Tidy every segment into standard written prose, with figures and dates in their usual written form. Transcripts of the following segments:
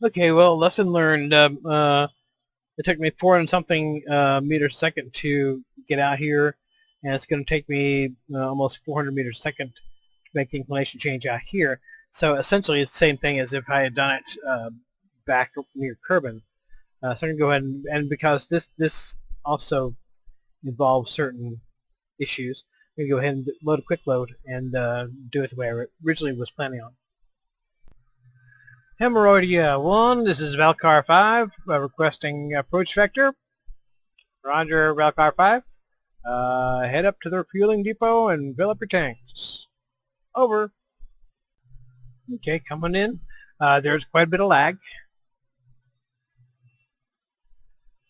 Okay, well, lesson learned. It took me 400 something meters a second to get out here, and it's going to take me almost 400 meters a second to make the inclination change out here. So essentially it's the same thing as if I had done it back near Kerbin. So I'm going to go ahead and because this also involves certain issues, I'm going to go ahead and load a quick load and do it the way I originally was planning on. Hemorrhoidia 1, this is Valkar 5, requesting approach vector. Roger, Valkar 5. Head up to the refueling depot and fill up your tanks. Over. Okay, coming in. There's quite a bit of lag.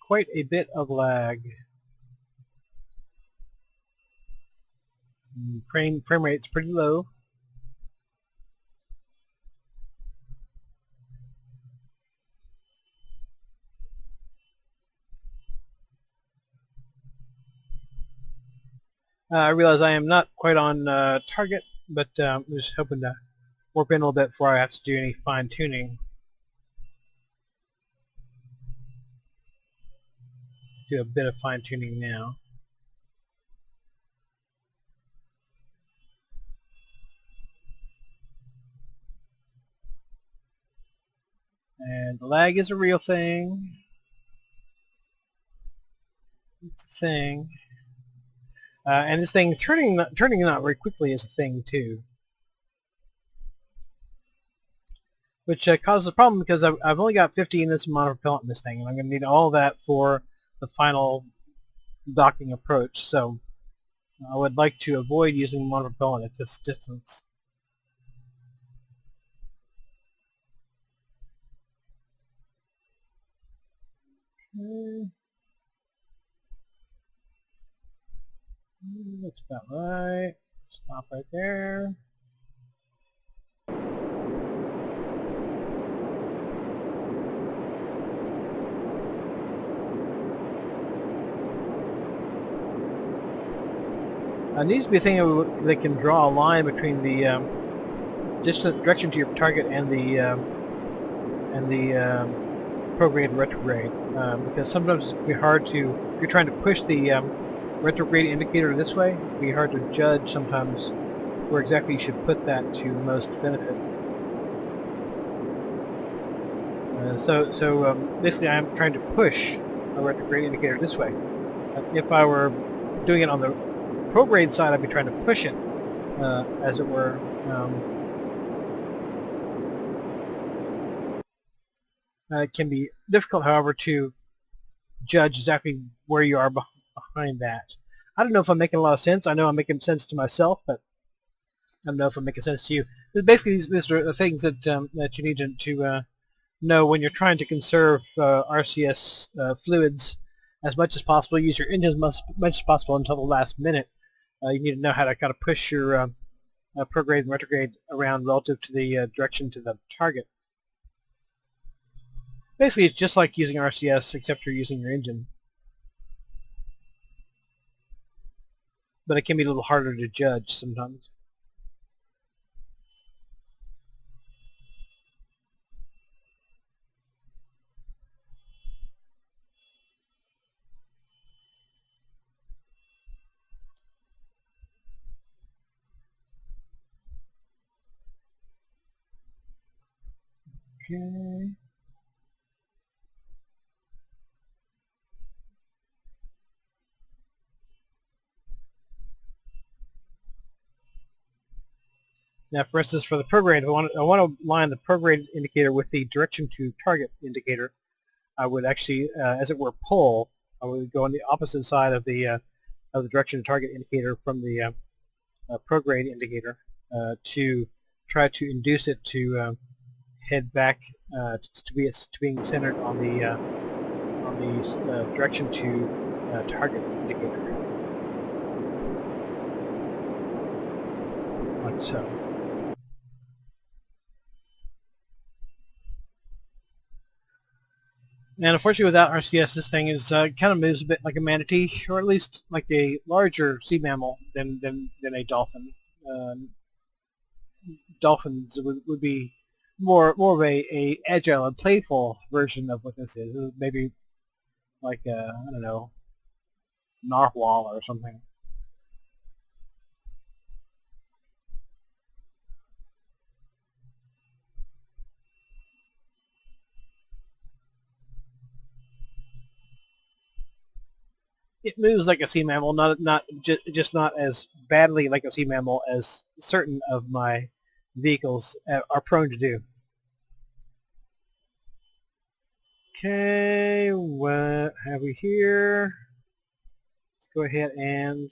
Quite a bit of lag. Frame rate's pretty low. I realize I am not quite on target, but I'm just hoping to warp in a little bit before I have to do any fine-tuning. Do a bit of fine-tuning now. And the lag is a real thing. It's a thing. And this thing turning not very quickly is a thing too, which causes a problem because I've only got 50 units of monopropellant in this thing, and I'm going to need all that for the final docking approach. So I would like to avoid using monopropellant at this distance. Okay. That's about right. Stop right there. It needs to be a thing that can draw a line between the distant direction to your target and the prograde and retrograde, because sometimes it can be hard to, if you're trying to push the retrograde indicator this way, it can be hard to judge sometimes where exactly you should put that to most benefit. So basically I'm trying to push a retrograde indicator this way. If I were doing it on the prograde side, I'd be trying to push it, as it were. It can be difficult, however, to judge exactly where you are behind that. I don't know if I'm making a lot of sense. I know I'm making sense to myself, but I don't know if I'm making sense to you. But basically, these are the things that that you need to know when you're trying to conserve RCS fluids as much as possible. Use your engines as much as possible until the last minute. You need to know how to kind of push your prograde and retrograde around relative to the direction to the target. Basically, it's just like using RCS, except you're using your engine. But it can be a little harder to judge sometimes. Okay. Now, for instance, for the prograde, I want to line the prograde indicator with the direction to target indicator. I would actually, as it were, pull. I would go on the opposite side of the direction to target indicator from the prograde indicator to try to induce it to head back to being centered on the direction to target indicator. like so. And unfortunately, without RCS, this thing is kind of moves a bit like a manatee, or at least like a larger sea mammal than a dolphin. Um, Dolphins would be more of a agile and playful version of what this is. This is maybe like a, I don't know, narwhal or something. It moves like a sea mammal, just not as badly like a sea mammal as certain of my vehicles are prone to do. Okay, what have we here? Let's go ahead and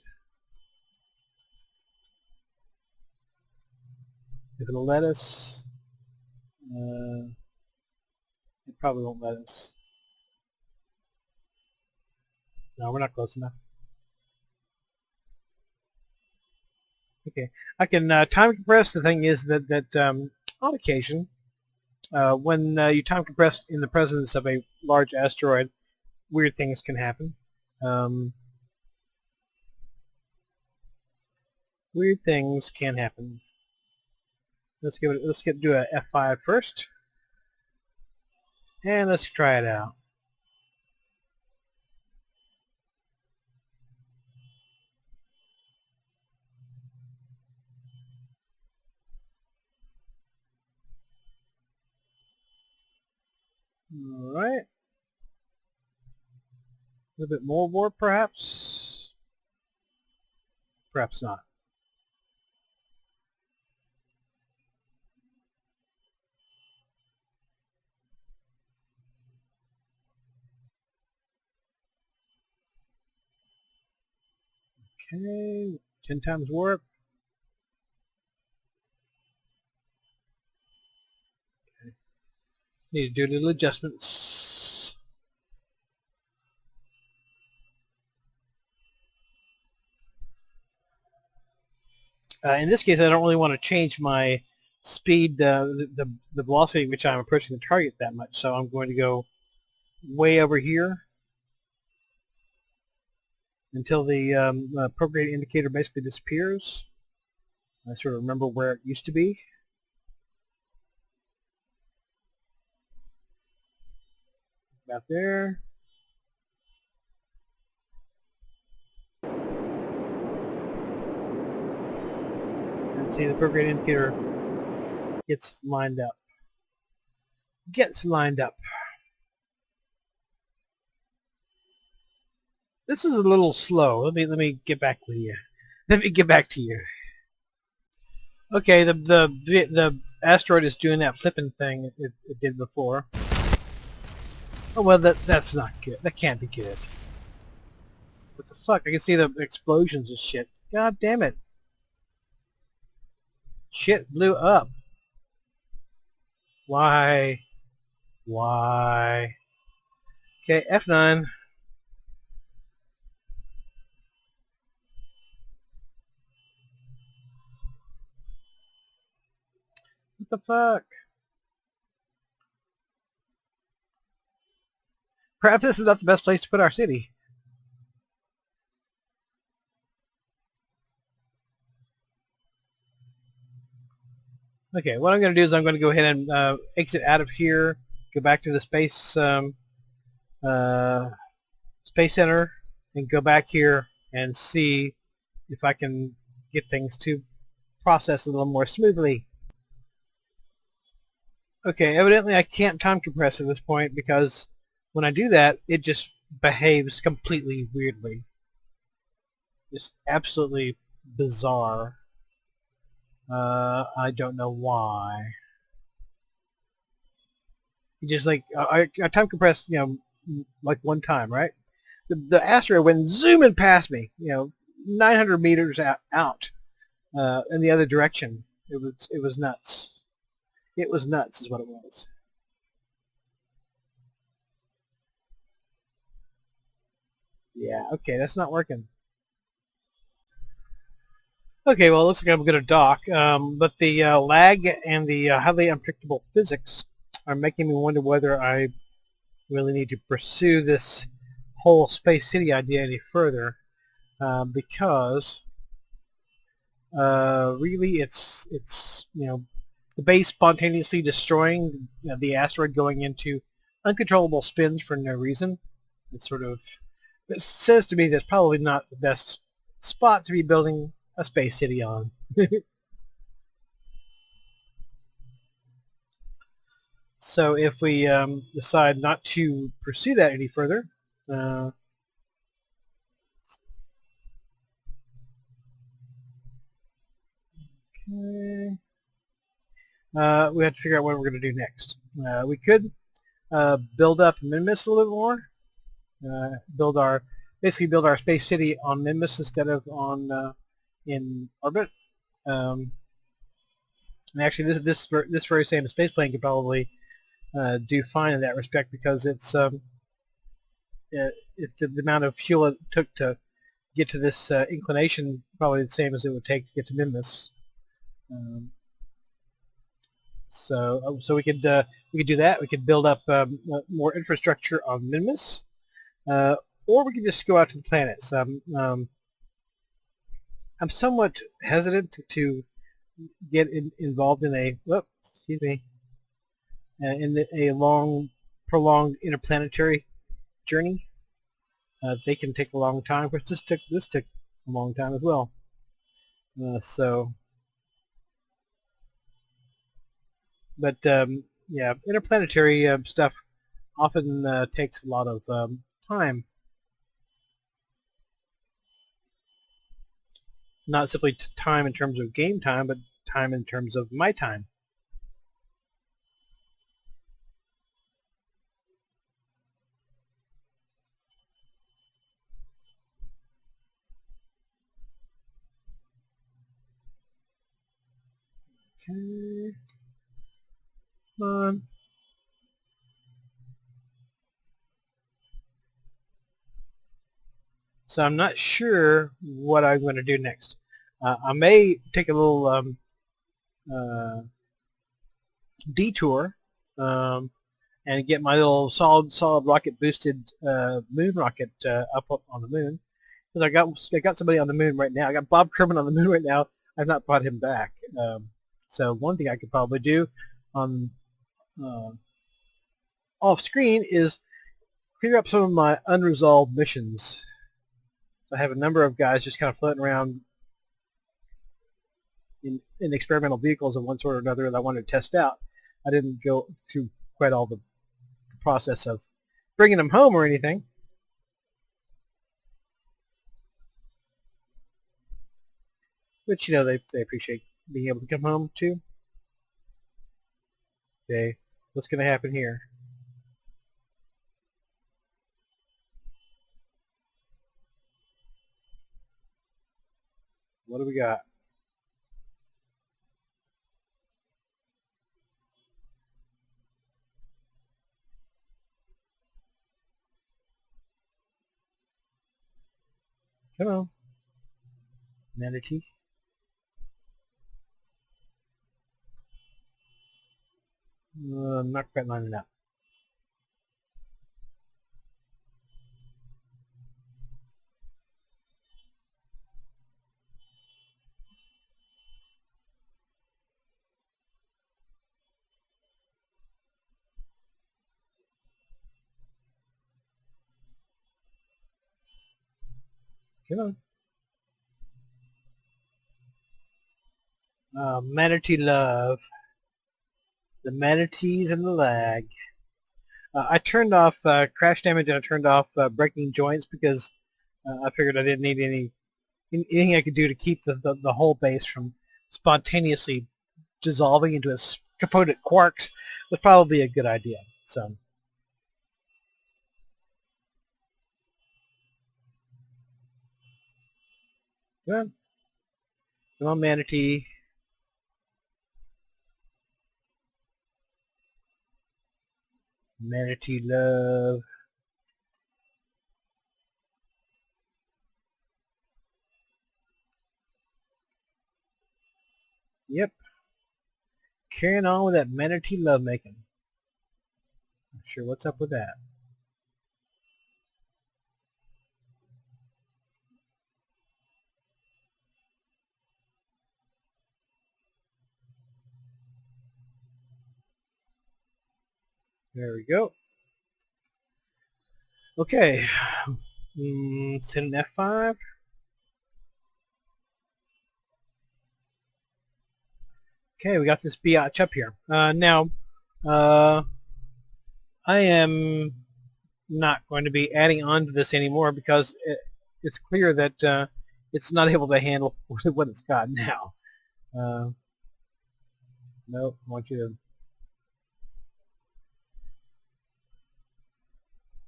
if it'll let us. It probably won't let us. No, we're not close enough. Okay, I can time compress. The thing is that on occasion, when you time compress in the presence of a large asteroid, weird things can happen. Weird things can happen. Let's do a F5 first, and let's try it out. All right. A little bit more warp, perhaps. Perhaps not. Okay, 10 times warp. Okay. Need to do little adjustments. In this case, I don't really want to change my speed, the velocity at which I'm approaching the target that much, so I'm going to go way over here until the prograde indicator basically disappears. I sort of remember where it used to be. About there. And see the prograde indicator gets lined up. This is a little slow. Let me get back with you. Let me get back to you. Okay, the asteroid is doing that flipping thing it did before. Oh well, that's not good. That can't be good. What the fuck? I can see the explosions and shit. God damn it! Shit blew up. Why? Why? Okay, F9. What the fuck? Perhaps this is not the best place to put our city. Okay, what I'm going to do is I'm going to go ahead and exit out of here, go back to the space center, and go back here and see if I can get things to process a little more smoothly. Okay, evidently I can't time compress at this point because when I do that, it just behaves completely weirdly. Just absolutely bizarre. I don't know why. It just like I time compressed, you know, like one time, right? The asteroid went zooming past me, you know, 900 meters out in the other direction. It was nuts. It was nuts, is what it was. Yeah. Okay, that's not working. Okay, well, it looks like I'm going to dock, but the lag and the highly unpredictable physics are making me wonder whether I really need to pursue this whole space city idea any further, because really it's the base spontaneously destroying the asteroid, going into uncontrollable spins for no reason. It says to me that's probably not the best spot to be building a space city on. So if we decide not to pursue that any further, uh, okay, we have to figure out what we're going to do next. We could build up Minmus a little more, basically build our space city on Minmus instead of on in orbit. Um, and actually, this very same space plane could probably do fine in that respect, because it's the amount of fuel it took to get to this inclination probably the same as it would take to get to Minmus. So we could do that. We could build up more infrastructure on Minmus, or we could just go out to the planets. I'm somewhat hesitant to get involved in a long, prolonged interplanetary journey. They can take a long time. Of course, this took a long time as well. But yeah, interplanetary stuff often takes a lot of time. Not simply time in terms of game time, but time in terms of my time. Okay. Come on. So I'm not sure what I'm going to do next. I may take a little uh, detour and get my little solid rocket boosted moon rocket up on the moon. Because I got somebody on the moon right now. I got Bob Kerbin on the moon right now. I've not brought him back. So one thing I could probably do on off screen is clear up some of my unresolved missions. I have a number of guys just kind of floating around in experimental vehicles of one sort or another that I wanted to test out. I didn't go through quite all the process of bringing them home or anything. Which, they appreciate being able to come home too. Okay, what's going to happen here? What do we got? Come on. Manatee. I'm not quite lining up. Come on. Manatee love. The manatees and the lag. I turned off crash damage, and I turned off breaking joints because I figured I didn't need anything I could do to keep the whole base from spontaneously dissolving into its component quarks was probably a good idea. So, well, come on, manatee. Manatee love. Yep. Carrying on with that manatee lovemaking. Not sure what's up with that. There we go. Okay. Send an F5. Okay, we got this biatch up here. Now, I am not going to be adding on to this anymore because it's clear that it's not able to handle what it's got now. Nope, I want you to...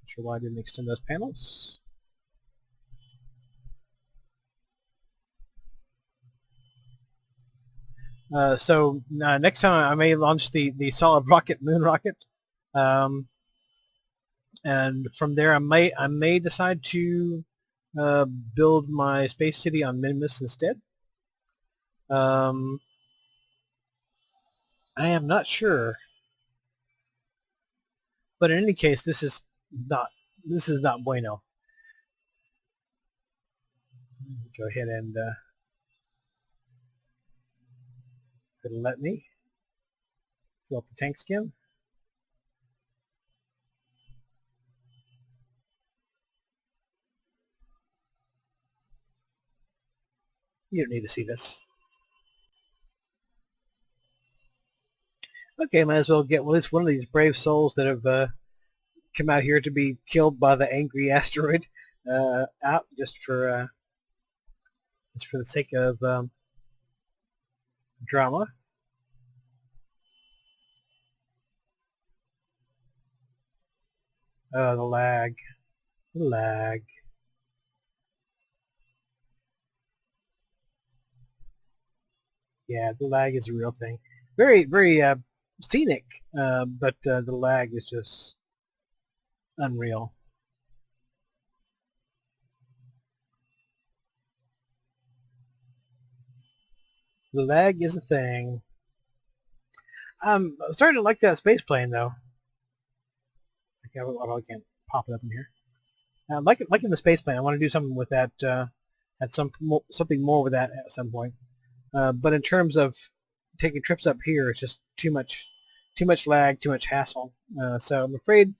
Not sure why I didn't extend those panels. So next time I may launch the solid rocket moon rocket, and from there I may decide to build my space city on Minimus instead. I am not sure, but in any case, this is not bueno. Go ahead and it'll let me fill up the tank skin. You don't need to see this. Okay, might as well get at least one of these brave souls that have come out here to be killed by the angry asteroid out just for the sake of drama. Oh, the lag. The lag. Yeah, the lag is a real thing. Very, very scenic, but the lag is just unreal. The lag is a thing. I'm starting to like that space plane, though. Okay, I probably can't pop it up in here. Liking the space plane. I want to do something with that. Something more with that at some point. But in terms of taking trips up here, it's just too much lag, too much hassle. So I'm afraid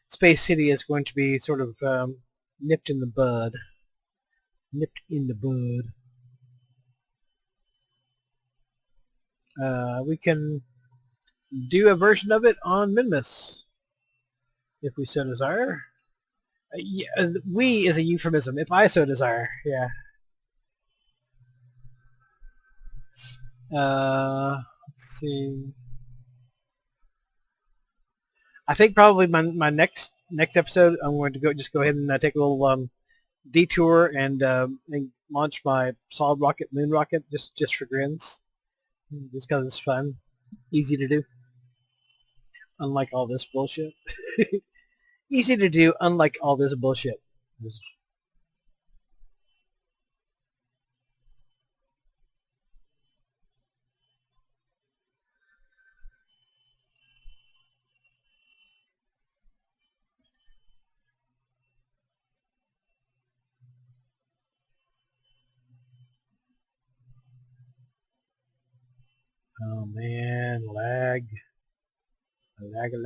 Space City is going to be sort of nipped in the bud. Nipped in the bud. We can do a version of it on Minimus, if we so desire. Yeah, we is a euphemism, if I so desire, yeah. Let's see. I think probably my next episode, I'm going to go ahead and take a little detour and launch my solid rocket moon rocket just for grins, just because it's fun, easy to do. Unlike all this bullshit. Easy to do, unlike all this bullshit. Oh man, lag. Lag. I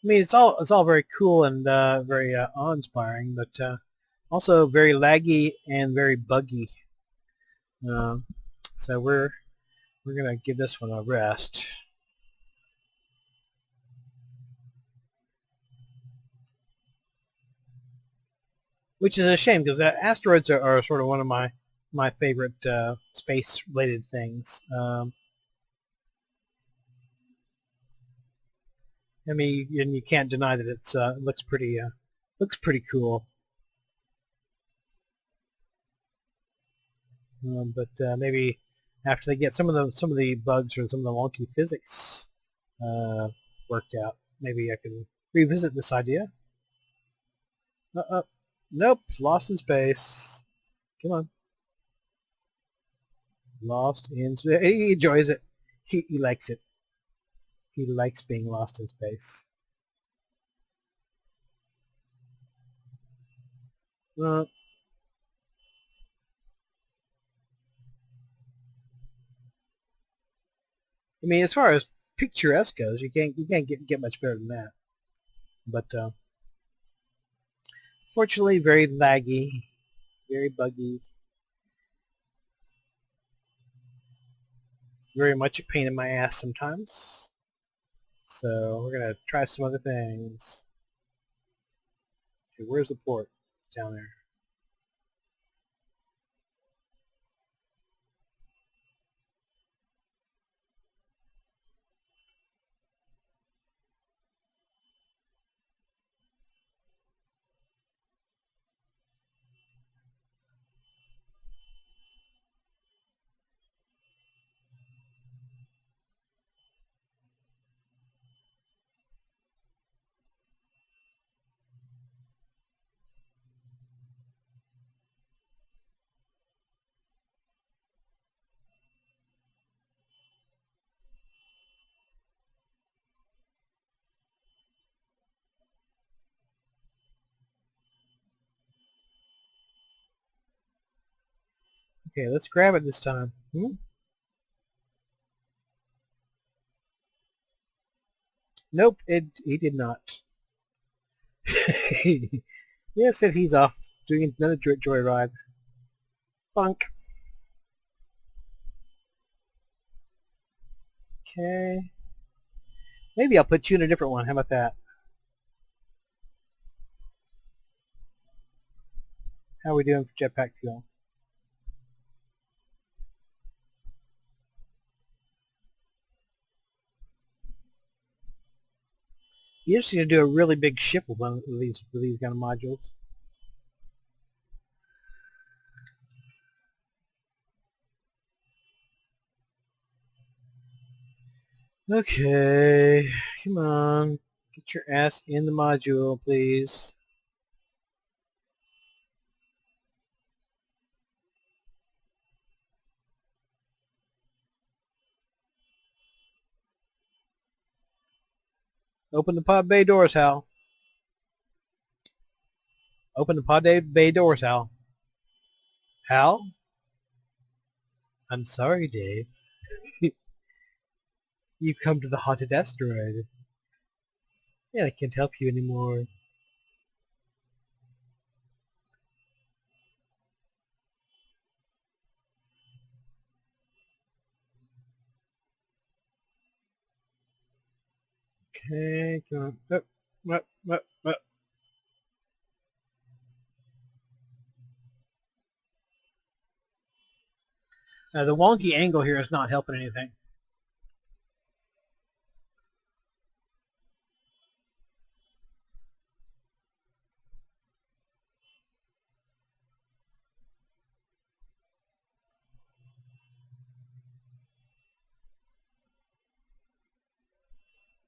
mean, it's all very cool and very awe-inspiring, but also very laggy and very buggy. So we're gonna give this one a rest. Which is a shame because asteroids are sort of one of my favorite space-related things. I mean, and you can't deny that it looks pretty cool. But maybe after they get some of the bugs or some of the wonky physics worked out, maybe I can revisit this idea. Nope, lost in space. Come on. Lost in space. He enjoys it. He likes it. He likes being lost in space. I mean, as far as picturesque goes, you can't get much better than that. But fortunately, very laggy, very buggy, very much a pain in my ass sometimes. So we're gonna try some other things. Okay, where's the port? Down there. Okay, let's grab it this time. Nope, he did not. Yes, and he's off doing another joyride. Bunk. Okay. Maybe I'll put you in a different one. How about that? How are we doing for jetpack fuel? You just need to do a really big ship with one of these kind of modules. Okay, come on. Get your ass in the module, please. Open the pod bay doors, Hal. Open the pod bay doors, Hal. Hal? I'm sorry, Dave. You've come to the haunted asteroid. Yeah, I can't help you anymore. Okay, come on. Up. The wonky angle here is not helping anything.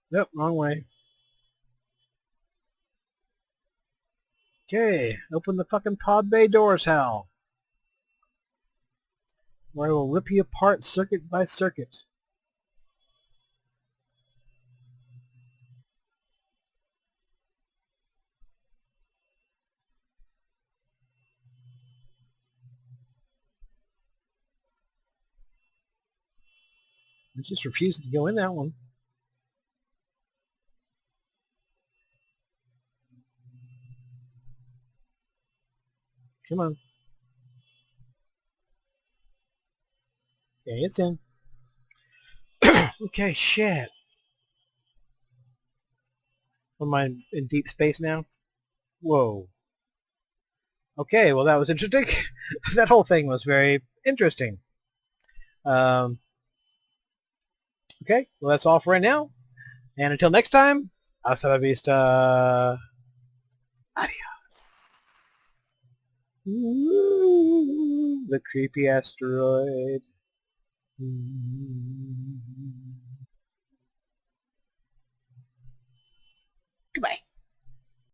Nope, wrong way. Okay, open the fucking pod bay doors, Hal. Or I will rip you apart circuit by circuit. I just refused to go in that one. Come on. Okay, it's in. Okay, shit. Am I in deep space now? Whoa. Okay, well that was interesting. That whole thing was very interesting. Okay, well that's all for right now. And until next time, hasta la vista. Adios. Ooh, the creepy asteroid. Mm.